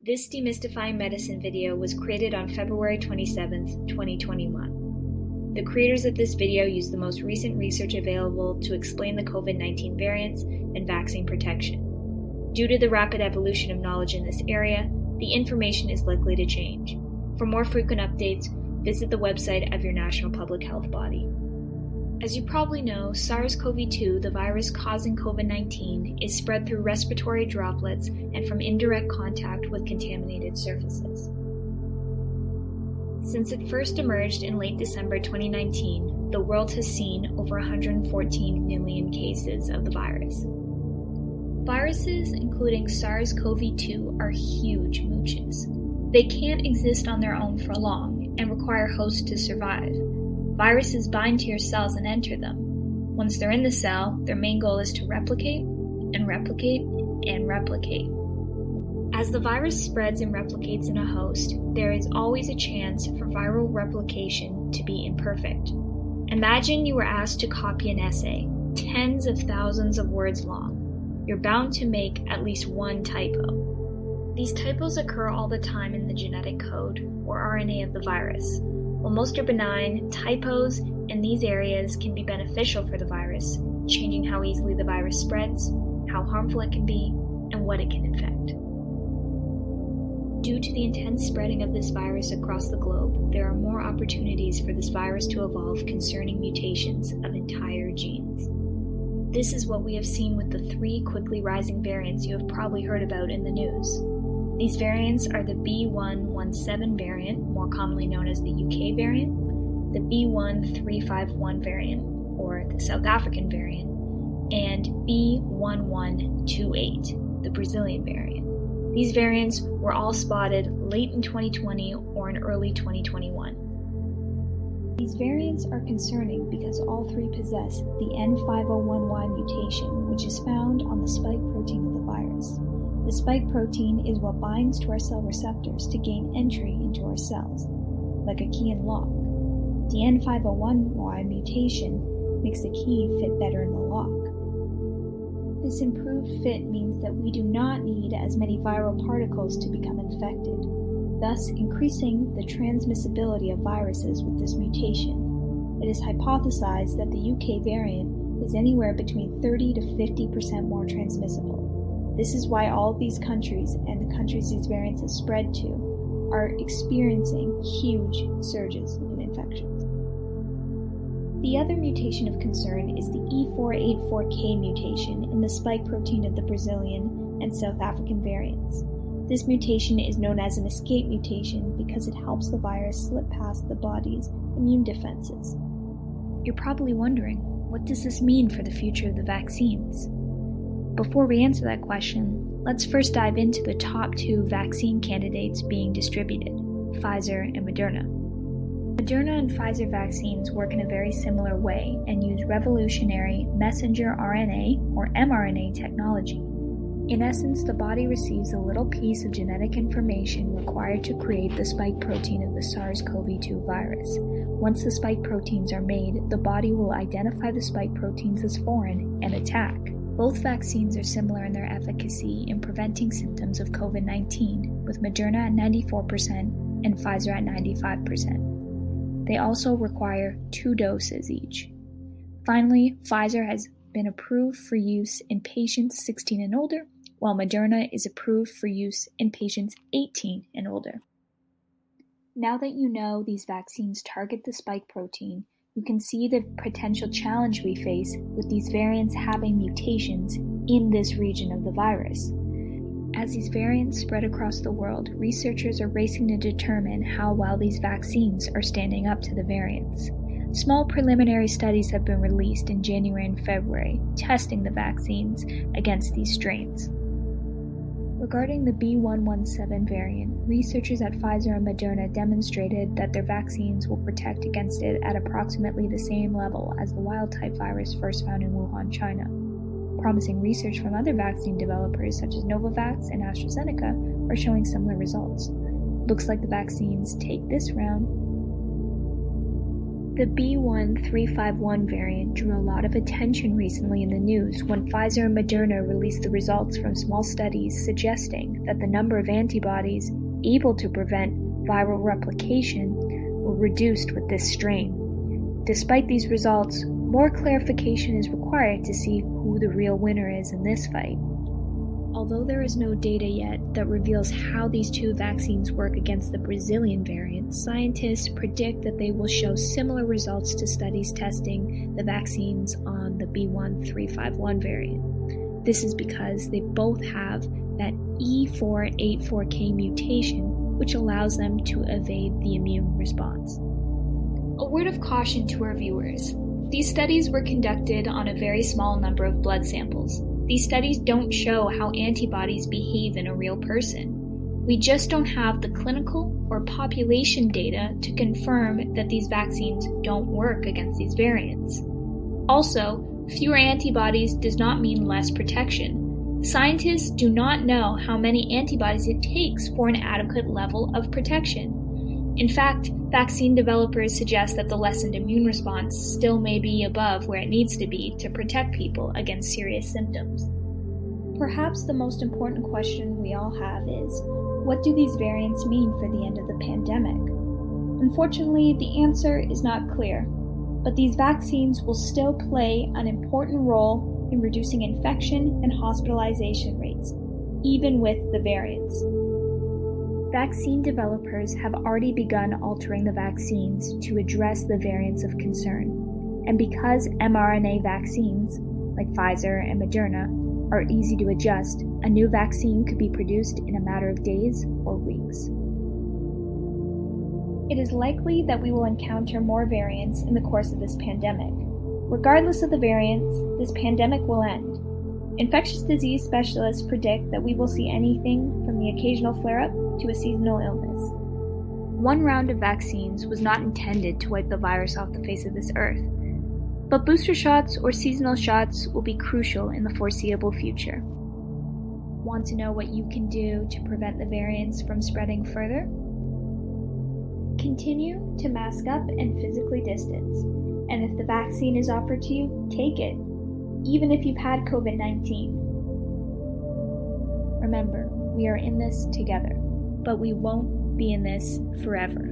This Demystifying Medicine video was created on February 27, 2021. The creators of this video used the most recent research available to explain the COVID-19 variants and vaccine protection. Due to the rapid evolution of knowledge in this area, the information is likely to change. For more frequent updates, visit the website of your national public health body. As you probably know, SARS-CoV-2, the virus causing COVID-19, is spread through respiratory droplets and from indirect contact with contaminated surfaces. Since it first emerged in late December 2019, the world has seen over 114 million cases of the virus. Viruses, including SARS-CoV-2, are huge mooches. They can't exist on their own for long and require hosts to survive. Viruses bind to your cells and enter them. Once they're in the cell, their main goal is to replicate and replicate and replicate. As the virus spreads and replicates in a host, there is always a chance for viral replication to be imperfect. Imagine you were asked to copy an essay, tens of thousands of words long. You're bound to make at least one typo. These typos occur all the time in the genetic code, or RNA, of the virus. While most are benign, typos in these areas can be beneficial for the virus, changing how easily the virus spreads, how harmful it can be, and what it can infect. Due to the intense spreading of this virus across the globe, there are more opportunities for this virus to evolve concerning mutations of entire genes. This is what we have seen with the 3 quickly rising variants you have probably heard about in the news. These variants are the B.1.1.7 variant, more commonly known as the UK variant, the B.1.351 variant, or the South African variant, and B.1.1.2.8, the Brazilian variant. These variants were all spotted late in 2020 or in early 2021. These variants are concerning because all 3 possess the N501Y mutation, which is found on the spike protein of the virus. The spike protein is what binds to our cell receptors to gain entry into our cells, like a key and lock. The N501Y mutation makes the key fit better in the lock. This improved fit means that we do not need as many viral particles to become infected, thus increasing the transmissibility of viruses with this mutation. It is hypothesized that the UK variant is anywhere between 30 to 50% more transmissible. This is why all of these countries and the countries these variants have spread to are experiencing huge surges in infections. The other mutation of concern is the E484K mutation in the spike protein of the Brazilian and South African variants. This mutation is known as an escape mutation because it helps the virus slip past the body's immune defenses. You're probably wondering, what does this mean for the future of the vaccines? Before we answer that question, let's first dive into the top 2 vaccine candidates being distributed, Pfizer and Moderna. Moderna and Pfizer vaccines work in a very similar way and use revolutionary messenger RNA or mRNA technology. In essence, the body receives a little piece of genetic information required to create the spike protein of the SARS-CoV-2 virus. Once the spike proteins are made, the body will identify the spike proteins as foreign and attack. Both vaccines are similar in their efficacy in preventing symptoms of COVID-19, with Moderna at 94% and Pfizer at 95%. They also require 2 doses each. Finally, Pfizer has been approved for use in patients 16 and older, while Moderna is approved for use in patients 18 and older. Now that you know these vaccines target the spike protein, you can see the potential challenge we face with these variants having mutations in this region of the virus. As these variants spread across the world, researchers are racing to determine how well these vaccines are standing up to the variants. Small preliminary studies have been released in January and February, testing the vaccines against these strains. Regarding the B.1.1.7 variant, researchers at Pfizer and Moderna demonstrated that their vaccines will protect against it at approximately the same level as the wild-type virus first found in Wuhan, China. Promising research from other vaccine developers such as Novavax and AstraZeneca are showing similar results. Looks like the vaccines take this round The B.1.351 variant drew a lot of attention recently in the news when Pfizer and Moderna released the results from small studies suggesting that the number of antibodies able to prevent viral replication were reduced with this strain. Despite these results, more clarification is required to see who the real winner is in this fight. Although there is no data yet that reveals how these two vaccines work against the Brazilian variant, scientists predict that they will show similar results to studies testing the vaccines on the B.1.351 variant. This is because they both have that E484K mutation, which allows them to evade the immune response. A word of caution to our viewers. These studies were conducted on a very small number of blood samples. These studies don't show how antibodies behave in a real person. We just don't have the clinical or population data to confirm that these vaccines don't work against these variants. Also, fewer antibodies does not mean less protection. Scientists do not know how many antibodies it takes for an adequate level of protection. In fact, vaccine developers suggest that the lessened immune response still may be above where it needs to be to protect people against serious symptoms. Perhaps the most important question we all have is, what do these variants mean for the end of the pandemic? Unfortunately, the answer is not clear, but these vaccines will still play an important role in reducing infection and hospitalization rates, even with the variants. Vaccine developers have already begun altering the vaccines to address the variants of concern. And because mRNA vaccines, like Pfizer and Moderna, are easy to adjust, a new vaccine could be produced in a matter of days or weeks. It is likely that we will encounter more variants in the course of this pandemic. Regardless of the variants, this pandemic will end. Infectious disease specialists predict that we will see anything from the occasional flare-up to a seasonal illness. One round of vaccines was not intended to wipe the virus off the face of this earth, but booster shots or seasonal shots will be crucial in the foreseeable future. Want to know what you can do to prevent the variants from spreading further? Continue to mask up and physically distance, and if the vaccine is offered to you, take it, even if you've had COVID-19. Remember, we are in this together, but we won't be in this forever.